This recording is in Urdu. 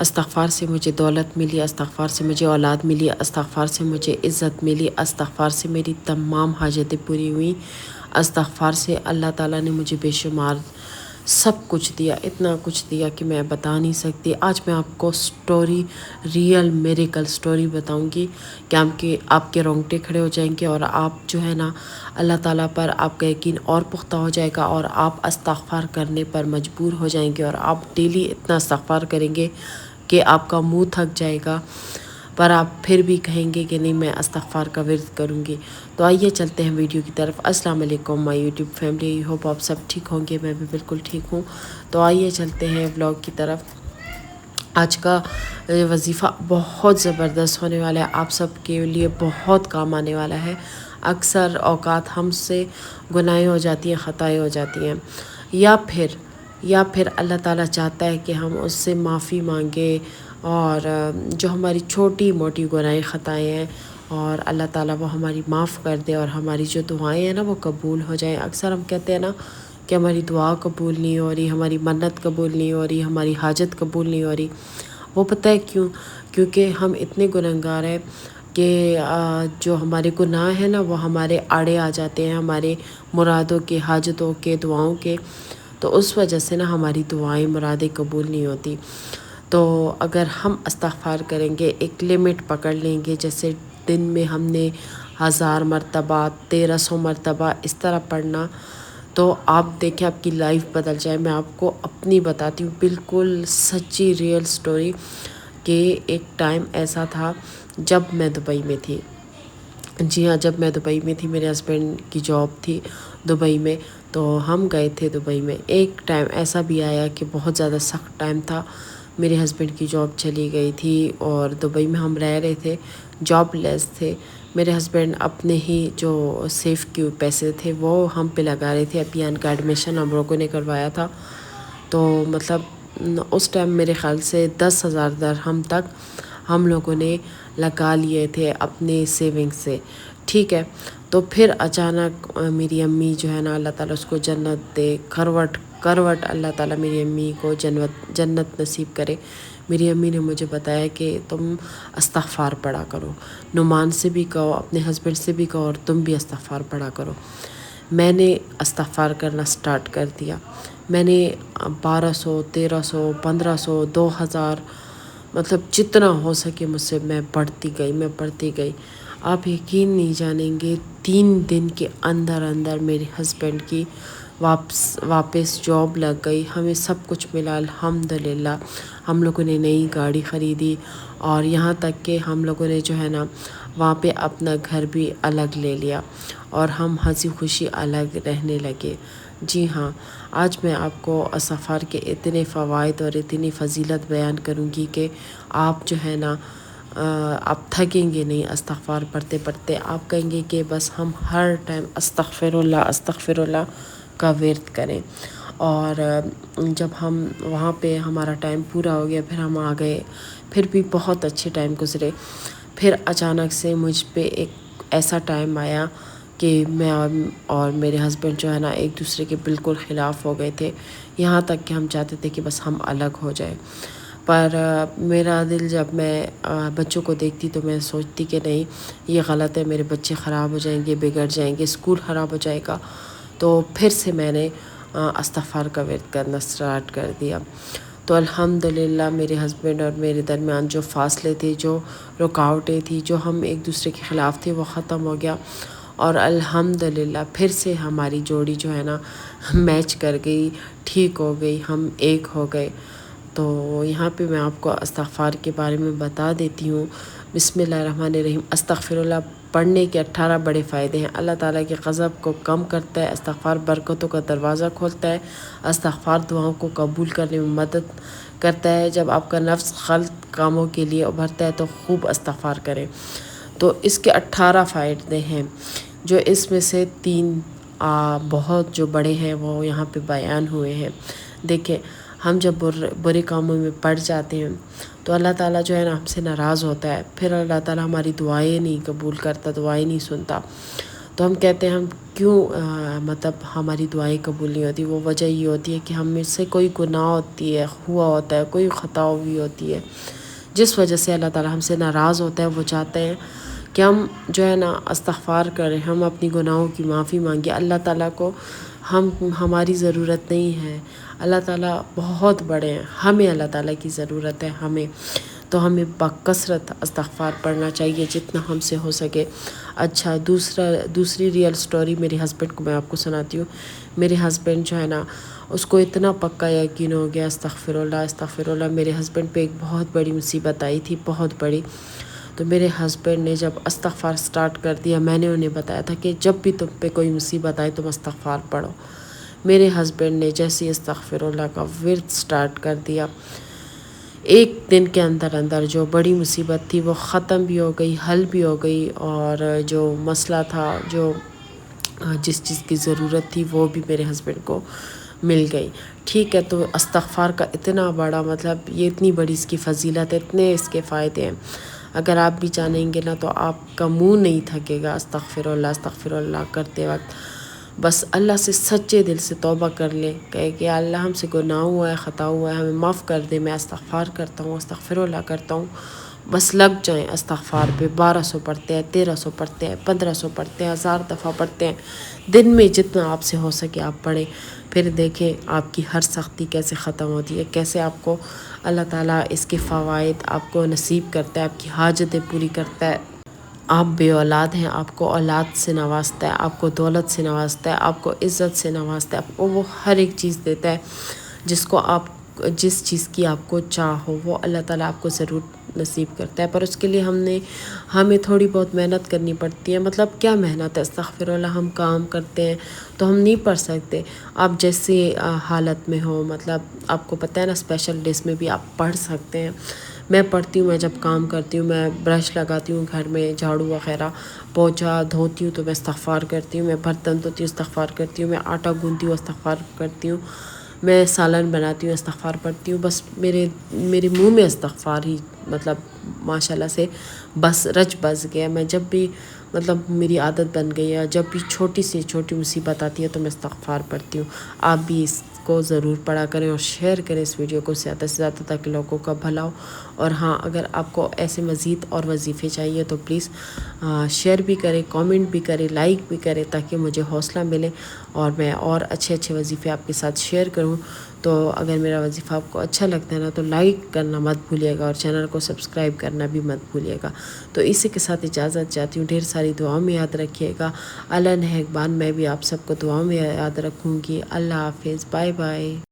استغفار سے مجھے دولت ملی، استغفار سے مجھے اولاد ملی، استغفار سے مجھے عزت ملی، استغفار سے میری تمام حاجتیں پوری ہوئیں، استغفار سے اللہ تعالیٰ نے مجھے بے شمار سب کچھ دیا، اتنا کچھ دیا کہ میں بتا نہیں سکتی۔ آج میں آپ کو سٹوری، ریئل میریکل سٹوری بتاؤں گی کہ آپ کے رونگٹے کھڑے ہو جائیں گے، اور آپ جو ہے نا اللہ تعالیٰ پر آپ کا یقین اور پختہ ہو جائے گا، اور آپ استغفار کرنے پر مجبور ہو جائیں گے، اور آپ ڈیلی اتنا استغفار کریں گے کہ آپ کا منہ تھک جائے گا، پر آپ پھر بھی کہیں گے کہ نہیں میں استغفار کا ورد کروں گی۔ تو آئیے چلتے ہیں ویڈیو کی طرف۔ السلام علیکم مائی یوٹیوب فیملی، ہوپ آپ سب ٹھیک ہوں گے، میں بھی بالکل ٹھیک ہوں۔ تو آئیے چلتے ہیں ولاگ کی طرف۔ آج کا وظیفہ بہت زبردست ہونے والا ہے، آپ سب کے لیے بہت کام آنے والا ہے۔ اکثر اوقات ہم سے گناہیں ہو جاتی ہیں، خطائیں ہو جاتی ہیں، یا پھر اللہ تعالیٰ چاہتا ہے کہ ہم اس سے معافی مانگیں، اور جو ہماری چھوٹی موٹی گناہیں خطائیں ہیں، اور اللہ تعالیٰ وہ ہماری معاف کر دے، اور ہماری جو دعائیں ہیں نا وہ قبول ہو جائیں۔ اکثر ہم کہتے ہیں نا کہ ہماری دعا قبول نہیں ہو رہی، ہماری منت قبول نہیں ہو رہی، ہماری حاجت قبول نہیں ہو رہی۔ وہ پتہ ہے کیوں؟ کیونکہ ہم اتنے گنہگار ہیں کہ جو ہمارے گناہ ہیں نا وہ ہمارے آڑے آ جاتے ہیں، ہمارے مرادوں کے، حاجتوں کے، دعاؤں کے، تو اس وجہ سے نا ہماری دعائیں، مرادیں قبول نہیں ہوتی۔ تو اگر ہم استغفار کریں گے، ایک لمٹ پکڑ لیں گے، جیسے دن میں ہم نے 1000 مرتبہ، 1300 مرتبہ اس طرح پڑھنا، تو آپ دیکھیں آپ کی لائف بدل جائے۔ میں آپ کو اپنی بتاتی ہوں، بالکل سچی ریئل سٹوری، کہ ایک ٹائم ایسا تھا جب میں دبئی میں تھی۔ جی ہاں، جب میں دبئی میں تھی، میرے ہسبینڈ کی جاب تھی دبئی میں، تو ہم گئے تھے دبئی میں۔ ایک ٹائم ایسا بھی آیا کہ بہت زیادہ سخت ٹائم تھا، میرے ہسبینڈ کی جاب چلی گئی تھی، اور دبئی میں ہم رہ رہے تھے، جاب لیس تھے۔ میرے ہسبینڈ اپنے ہی جو سیف کیے پیسے تھے وہ ہم پہ لگا رہے تھے، ابیان کا ایڈمیشن ہم لوگوں نے کروایا تھا، تو مطلب اس ٹائم میرے خیال سے 10,000 درہم تک ہم لوگوں نے لگا لیے تھے اپنے سیونگ سے، ٹھیک ہے۔ تو پھر اچانک میری امی جو ہے نا، اللہ تعالیٰ اس کو جنت دے، کروٹ اللہ تعالیٰ میری امی کو جنت نصیب کرے۔ میری امی نے مجھے بتایا کہ تم استغفار پڑھا کرو، نعمان سے بھی کہو، اپنے ہسبینڈ سے بھی کہو، اور تم بھی استغفار پڑھا کرو۔ میں نے استغفار کرنا سٹارٹ کر دیا، میں نے 1200، 1300، 1500، 2000، مطلب جتنا ہو سکے مجھ سے میں پڑھتی گئی۔ آپ یقین نہیں جانیں گے، 3 دن کے اندر میرے ہسبینڈ کی واپس جاب لگ گئی، ہمیں سب کچھ ملا الحمدللہ۔ ہم لوگوں نے نئی گاڑی خریدی، اور یہاں تک کہ ہم لوگوں نے جو ہے نا وہاں پہ اپنا گھر بھی الگ لے لیا، اور ہم ہنسی خوشی الگ رہنے لگے۔ جی ہاں، آج میں آپ کو استغفار کے اتنے فوائد اور اتنی فضیلت بیان کروں گی کہ آپ جو ہے نا آپ تھکیں گے نہیں استغفار پڑھتے پڑھتے۔ آپ کہیں گے کہ بس ہم ہر ٹائم استغفر اللہ کا ورد کریں۔ اور جب ہم وہاں پہ ہمارا ٹائم پورا ہو گیا، پھر ہم آ گئے، پھر بھی بہت اچھے ٹائم گزرے۔ پھر اچانک سے مجھ پہ ایک ایسا ٹائم آیا کہ میں اور میرے ہسبینڈ جو ہے نا ایک دوسرے کے بالکل خلاف ہو گئے تھے، یہاں تک کہ ہم چاہتے تھے کہ بس ہم الگ ہو جائیں۔ پر میرا دل جب میں بچوں کو دیکھتی تو میں سوچتی کہ نہیں یہ غلط ہے، میرے بچے خراب ہو جائیں گے، بگڑ جائیں گے، اسکول خراب ہو جائے گا۔ تو پھر سے میں نے استغفار کا ورد کرنا سٹارٹ کر دیا۔ تو الحمدللہ میرے ہسبینڈ اور میرے درمیان جو فاصلے تھے، جو رکاوٹیں تھیں، جو ہم ایک دوسرے کے خلاف تھے، وہ ختم ہو گیا، اور الحمدللہ پھر سے ہماری جوڑی جو ہے نا میچ کر گئی، ٹھیک ہو گئی، ہم ایک ہو گئے۔ تو یہاں پہ میں آپ کو استغفار کے بارے میں بتا دیتی ہوں۔ بسم اللہ الرحمن الرحیم۔ استغفر اللہ پڑھنے کے 18 بڑے فائدے ہیں۔ اللہ تعالیٰ کے غضب کو کم کرتا ہے، استغفار برکتوں کا دروازہ کھولتا ہے، استغفار دعاؤں کو قبول کرنے میں مدد کرتا ہے۔ جب آپ کا نفس غلط کاموں کے لیے ابھرتا ہے تو خوب استغفار کریں۔ تو اس کے 18 فائدے ہیں، جو اس میں سے 3 بہت جو بڑے ہیں وہ یہاں پہ بیان ہوئے ہیں۔ دیکھیں، ہم جب برے کاموں میں پڑ جاتے ہیں تو اللہ تعالیٰ جو ہے نا ہم سے ناراض ہوتا ہے، پھر اللہ تعالیٰ ہماری دعائیں نہیں قبول کرتا، دعائیں نہیں سنتا۔ تو ہم کہتے ہیں ہم مطلب ہماری دعائیں قبول نہیں ہوتی، وہ وجہ یہ ہوتی ہے کہ ہم میں سے کوئی گناہ ہوا ہوتا ہے، کوئی خطا ہوئی ہوتی ہے، جس وجہ سے اللہ تعالیٰ ہم سے ناراض ہوتا ہے۔ وہ چاہتے ہیں کہ ہم جو ہے نا استغفار کریں، ہم اپنی گناہوں کی معافی مانگیں اللہ تعالیٰ کو۔ ہماری ضرورت نہیں ہے، اللہ تعالیٰ بہت بڑے ہیں، ہمیں اللہ تعالیٰ کی ضرورت ہے تو ہمیں بکثرت استغفار پڑھنا چاہیے جتنا ہم سے ہو سکے۔ اچھا، دوسری ریئل سٹوری میرے ہسبینڈ کو میں آپ کو سناتی ہوں۔ میرے ہسبینڈ جو ہے نا اس کو اتنا پکا یقین ہو گیا، استغفر اللہ، میرے ہسبینڈ پہ ایک بہت بڑی مصیبت آئی تھی، بہت بڑی۔ تو میرے ہسبینڈ نے جب استغفار سٹارٹ کر دیا، میں نے انہیں بتایا تھا کہ جب بھی تم پہ کوئی مصیبت آئے تم استغفار پڑھو۔ میرے ہسبینڈ نے جیسے استغفر اللہ کا ورد سٹارٹ کر دیا، ایک دن کے اندر جو بڑی مصیبت تھی وہ ختم بھی ہو گئی، حل بھی ہو گئی، اور جو مسئلہ تھا، جو جس چیز کی ضرورت تھی وہ بھی میرے ہسبینڈ کو مل گئی۔ ٹھیک ہے، تو استغفار کا اتنا بڑا مطلب، یہ اتنی بڑی اس کی فضیلت ہے، اتنے اس کے فائدے ہیں، اگر آپ بھی جانیں گے نا تو آپ کا منہ نہیں تھکے گا استغفر اللہ کرتے وقت۔ بس اللہ سے سچے دل سے توبہ کر لیں، کہے کہ اللہ ہم سے گناہ ہوا ہے، خطا ہوا ہے، ہمیں معاف کر دے، میں استغفار کرتا ہوں، استغفر اللہ کرتا ہوں۔ بس لگ جائیں استغفار پہ، 1200 پڑھتے ہیں، 1300 پڑھتے ہیں، 1500 پڑھتے ہیں، 1000 دفعہ پڑھتے ہیں، دن میں جتنا آپ سے ہو سکے آپ پڑھیں۔ پھر دیکھیں آپ کی ہر سختی کیسے ختم ہوتی ہے، کیسے آپ کو اللہ تعالیٰ اس کے فوائد آپ کو نصیب کرتا ہے، آپ کی حاجتیں پوری کرتا ہے۔ آپ بے اولاد ہیں، آپ کو اولاد سے نوازتا ہے، آپ کو دولت سے نوازتا ہے، آپ کو عزت سے نوازتا ہے، آپ کو وہ ہر ایک چیز دیتا ہے جس چیز کی آپ کو چاہو، وہ اللہ تعالیٰ آپ کو ضرور نصیب کرتا ہے۔ پر اس کے لیے ہمیں تھوڑی بہت محنت کرنی پڑتی ہے۔ مطلب کیا محنت ہے؟ استغفر اللہ ہم کام کرتے ہیں تو ہم نہیں پڑھ سکتے، آپ جیسے حالت میں ہو، مطلب آپ کو پتہ ہے نا اسپیشل ڈیز میں بھی آپ پڑھ سکتے ہیں۔ میں پڑھتی ہوں، میں جب کام کرتی ہوں، میں برش لگاتی ہوں گھر میں، جھاڑو وغیرہ پوچھا دھوتی ہوں تو میں استغفار کرتی ہوں، میں برتن دھوتی ہوں استغفار کرتی ہوں، میں آٹا گوندتی ہوں استغفار کرتی ہوں، میں سالن بناتی ہوں استغفار پڑھتی ہوں۔ بس میرے منہ میں استغفار ہی مطلب ماشاءاللہ سے بس رچ بس گیا۔ میں جب بھی مطلب میری عادت بن گئی ہے، جب بھی چھوٹی سی چھوٹی مصیبت آتی ہے تو میں استغفار پڑھتی ہوں۔ آپ بھی اس کو ضرور پڑھا کریں اور شیئر کریں اس ویڈیو کو زیادہ سے زیادہ تاکہ لوگوں کا بھلا ہو۔ اور ہاں، اگر آپ کو ایسے مزید اور وظیفے چاہیے تو پلیز شیئر بھی کریں، کامنٹ بھی کریں، لائک بھی کریں تاکہ مجھے حوصلہ ملے اور میں اور اچھے وظیفے آپ کے ساتھ شیئر کروں۔ تو اگر میرا وظیفہ آپ کو اچھا لگتا ہے نا تو لائک کرنا مت بھولیے گا اور چینل کو سبسکرائب کرنا بھی مت بھولیے گا۔ تو اسی کے ساتھ اجازت چاہتی ہوں، ڈھیر ساری دعاؤں میں یاد رکھیے گا۔ اللہ نگہبان، میں بھی آپ سب کو دعاؤں میں یاد رکھوں گی۔ اللہ حافظ، بائے بائے۔